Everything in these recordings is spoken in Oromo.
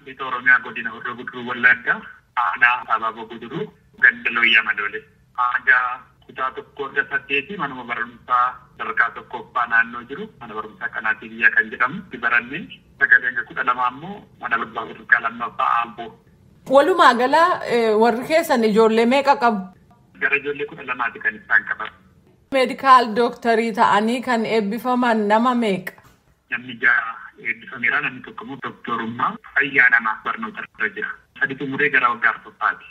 Lixa Oromiyaa godina Horroo Guduruu Wallaggaa aanaa Abaaboo Guduruu Gandalooyyaa Madoole. Aadaa kutaa tokko hanga 8 manuma barumsaa sadarkaa tokkoffaa naannoo jiru mana barumsaa Qanaatii Biyyaa kan jedhamu baranne sagaleen 12 ammoo mana barumsaa sadarkaa lammaffaa Amboo. Walumaa gala warri keessan ijoollee meeqa qabu? Gara ijoollee 12 kan isaan qaban. Meedikaal dooktarii ta'anii kan eebbifaman nama meeqa? Namni ja'a eebbifameera, namni tokko immoo dooktorummaa fayyaa namaa barnoota irra jira. Sadi xumuree gara waggaa tokkoffaati.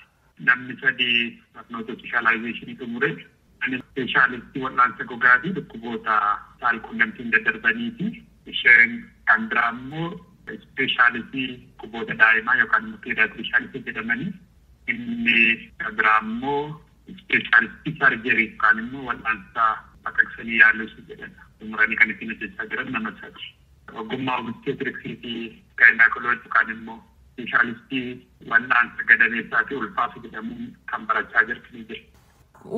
Namni sadi barnoota ispeeshaalaayizeeshinii xumuree ani ispeeshaalistii wal'aansa gogaa fi dhukkuboota saalquunnamtiin daddarbanii fi isheen kan biraa immoo ispeeshaalistii dhukkuboota daa'imaa yookaan immoo peediyaatirikshaalistii jedhamanii inni biraa immoo ispeeshaalistii sarjerii yookaan immoo wal'aansa baqaqsanii yaaluusi jedhama. Xumuranii kan ittiin hojjechaa jiran nama sadi. Ogummaa obstetriksii fi gaayinaakooloojii yookaan immoo ispeeshaalistii wal'aansa gadameessaa fi ulfaafi jedhamuun kan barachaa jirtanii jiru.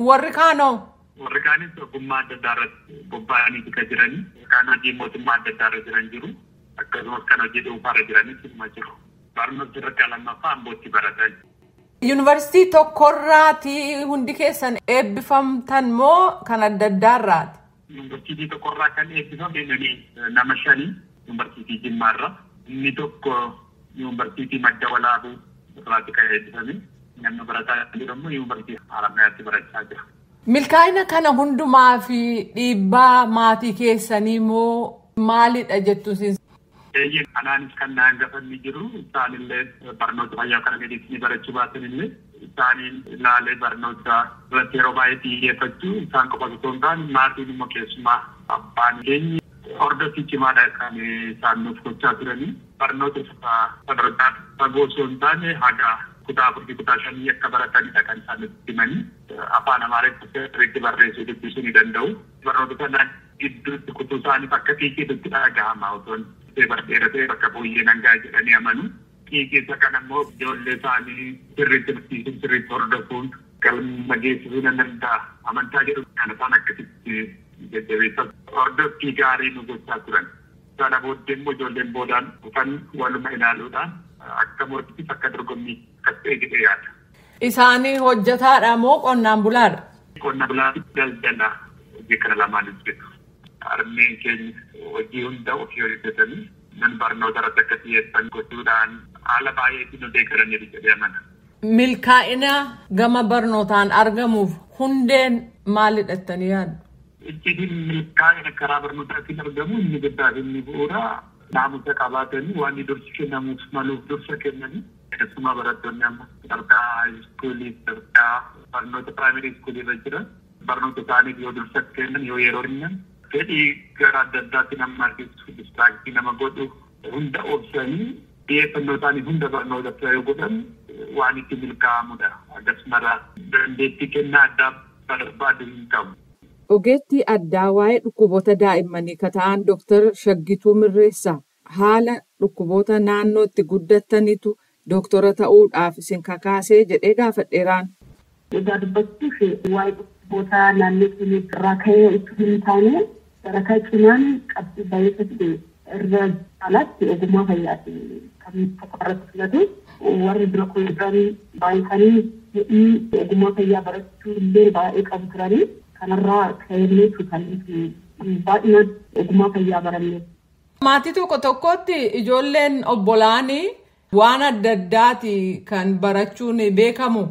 Warri kaanoo? Warri kaanis ogummaa adda addaa irratti bobba'anii kan jiranii kaan hojii mootummaa adda addaa irra jiran jiru. Akkasumas kan hojii dhuunfaarra jiranis ilma jiru. Barnoota sadarkaa lammaffaa Ambootti baratan. Yuunivarsiitii tokkorraati hundi keessan eebbifamtan moo kan adda addaarraati? Yuunivarsiitii tokkorraa kan eebbifame nama 5 yuunivarsiitii Jimmaarra. Inni tokko yuunivarsiitii Madda Walaabuu irraati kan eebbifame. Namni barataa jiru immoo yuunivarsiitii Haramayaatti barachaa jira. Milkaa'ina kana hundumaa fi dhiibbaa maatii keessanii moo maalidha jettuusin? Anaanis kan na hangafanni jiru isaanillee barnoota fayyaa kana mediisinii barachuu baatan illee isaaniin ilaalee barnoota irratti yeroo baay'ee xiyyeeffachuu isaan qofa osoo hin taane maatiin immoo keessumaa abbaan keenyi hordofii cimaadha kan isaan nuuf gochaa turanii barnoota sadarkaa fagoo osoo hin taane haga kutaa 4 kutaa 5 akka baratanidha kan isaan nutti himanii afaan Amaariffatti barreessuu dubbisuu ni danda'u. Barnoota sana gidduutti kutuu isaaniif akka xiiqiitti dhaga'ama otoo barteeratee bakka booyyee nangaa jedhanii amanu. Xiiqiisa kana immoo ijoollee isaanii sirriitti barsiisuun sirriitti hordofuun galma geessisuu nan danda'a. Amantaa jedhu kana isaan akkasitti jajjabeessan hordoffii gaarii nu gochaa turan. Sana booddee immoo ijoolleen boodaan dhufan waluma ilaaluudhaan akka morkittis akka dorgommii akkas ta'e jedhee yaada. Isaanii hojjetaadha moo qonnaan bulaadha? Qonna bulaa daldala hojii kana lamaan hojjetu. Harmeen keenya hojii hunda ofii hojjetanii nan barnoota irratti akka xiyyeeffan gochuudhaan haala baay'eetiin nu deeggaraniiru jedhee amana. Milkaa'ina gama barnootaan argamuuf hundeen maalidha jettanii yaaddu? Icciitiin milkaa'ina karaa barnootaatiin argamu inni guddaa fi inni bu'uura naamusa qabaatanii waan dursi kennamuuf maluuf dursa kennanii keessumaa barattoonni amma sadarkaa haayiskuulii sadarkaa barnoota piraayimarii iskuulii irra jiran barnoota isaaniif yoo dursa kennan yoo yeroo kennan fedhii gara adda addaatti nama argisiisu distraaktii nama godhu hunda obsanii xiyyeeffannoo isaanii hunda barnoota yoo godhan waan itti milkaa'amudha. Akkasumas dandeettii kennaa addaa barbaadu hin qabu. Ogeettii addaa waa'ee dhukkuboota daa'immanii kan ta'an Dooktar Shaggituu Mirreessaa haala dhukkuboota naannootti guddatanitu dooktora ta'uudhaaf isin kakaasee jedhee gaafadheeraan. Egaa dubbachuuf waa'ee dhukkuboota naannoo irraa ka'ee itti hin taane sadarkaa cimaan qabxii baay'ee irra caalaatti ogummaa fayyaati kan tokko irratti filatu warri bira kunuunsan baay'isanii ogummaa fayyaa barachuu illee baay'ee qabu turanii kanarraa ka'ee kan baay'inaan ogummaa fayyaa baranne. Maatii tokko tokkotti ijoolleen obbolaanii waan adda addaati kan barachuun beekamu.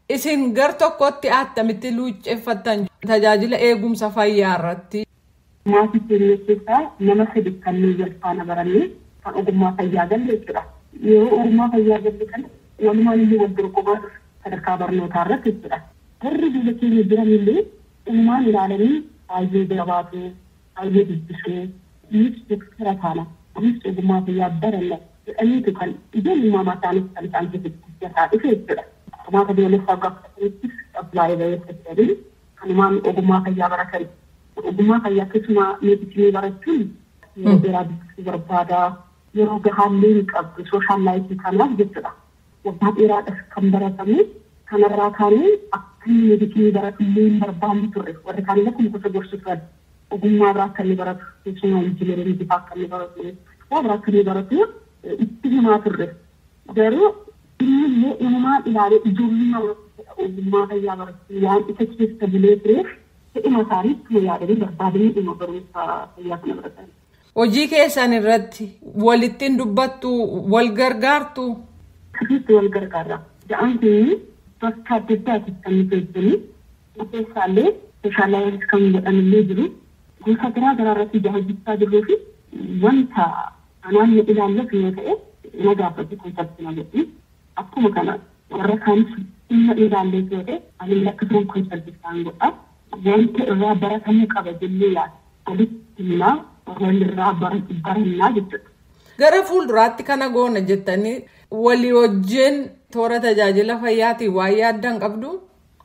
Isin gar tokkotti attamitti luucceeffattan tajaajila eegumsa fayyaa irratti? Maatii keenya keessaa nama 3 kan nuyi faana barannee kan ogummaa fayyaa galle jechuudha. Yeroo ogummaa fayyaa galle kan walumaan illee wal dorgomaa sadarkaa barnootaa irratti jechuudha. Warri biyya keenya jiranillee ilmaan ilaalanii baay'ee jabaatu, baay'ee dubbisuu, dhiis doktara taana, dhiis ogummaa fayyaa baranna jedhaniitu kan ijoollummaa mataanis kan isaan keessatti guddataa dhufe jechuudha. Maata biyyoolessaa gaafatanittis qablaa'ee baay'ee jedhanii kanumaan ogummaa fayyaa baratan. Ogummaa fayyaa keessumaa meedisinii barachuun yeroo dheeraa dubbisuu barbaada. Yeroo gahaallee hin qabdu sooshaal laayifii kanaaf jechuudha. Waggaa dheeraadhaaf kan baratamu kanarraa kaanee akka meedisinii baratullee hin barbaanne turre. Warri kaanillee kun gosa gorsu turan. Ogummaa biraa akka inni baratu keessumaa injineerii bifaa akka inni baratu waa biraa akka inni baratu itti himaa turre. Garuu inni uumamaan ilaalee ijoollee ogummaa fayyaa barachuu waan isa keessa bulee tureef fedhima isaaniitti yaadanii barbaadanii dhimma barumsa fayyaa kana baratan. Hojii keessan irratti walittiin dubbattu wal gargaartu. Sirriitti wal gargaarra. Ja'aan kun bakka adda addaatti kan nuti hojjennu keessaallee sooshaalaayis kan godhanillee jiru gosa garaa garaa irratti hojjechaa jirruu fi wanta anaan ilaallatu yoo ta'e na gaafatu konseptina jedhu akkuma kana warra kaanis dhimma ilaallee yoo ta'e ani akkasuma konseptisaan godha wanta irraa baratamuu qaba jennee yaada walitti himaa walirraa barannaa jechuudha. Gara fuulduraatti kana goona jettanii walii wajjin toora tajaajila fayyaatiin waan yaaddan qabdu?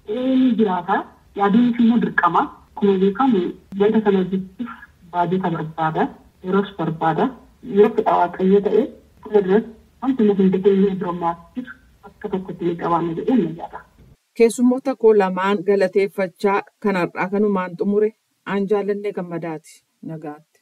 Ni jiraata. Yaaduun immoo dirqama. Akkuma beekamu wanta kana hojjechuuf baajata barbaada. Yeroos barbaada. Yeroo fedha waaqayyo ta'e fuulduratti wanti nuti hin dandeenye biroomaatiif akka tokkotti ni qabaanne jedhee ni yaada. Keessummoota koo lamaan galateeffachaa kanarraa kanumaan xumure aan Jaallannee Gammadaati. Nagaatti.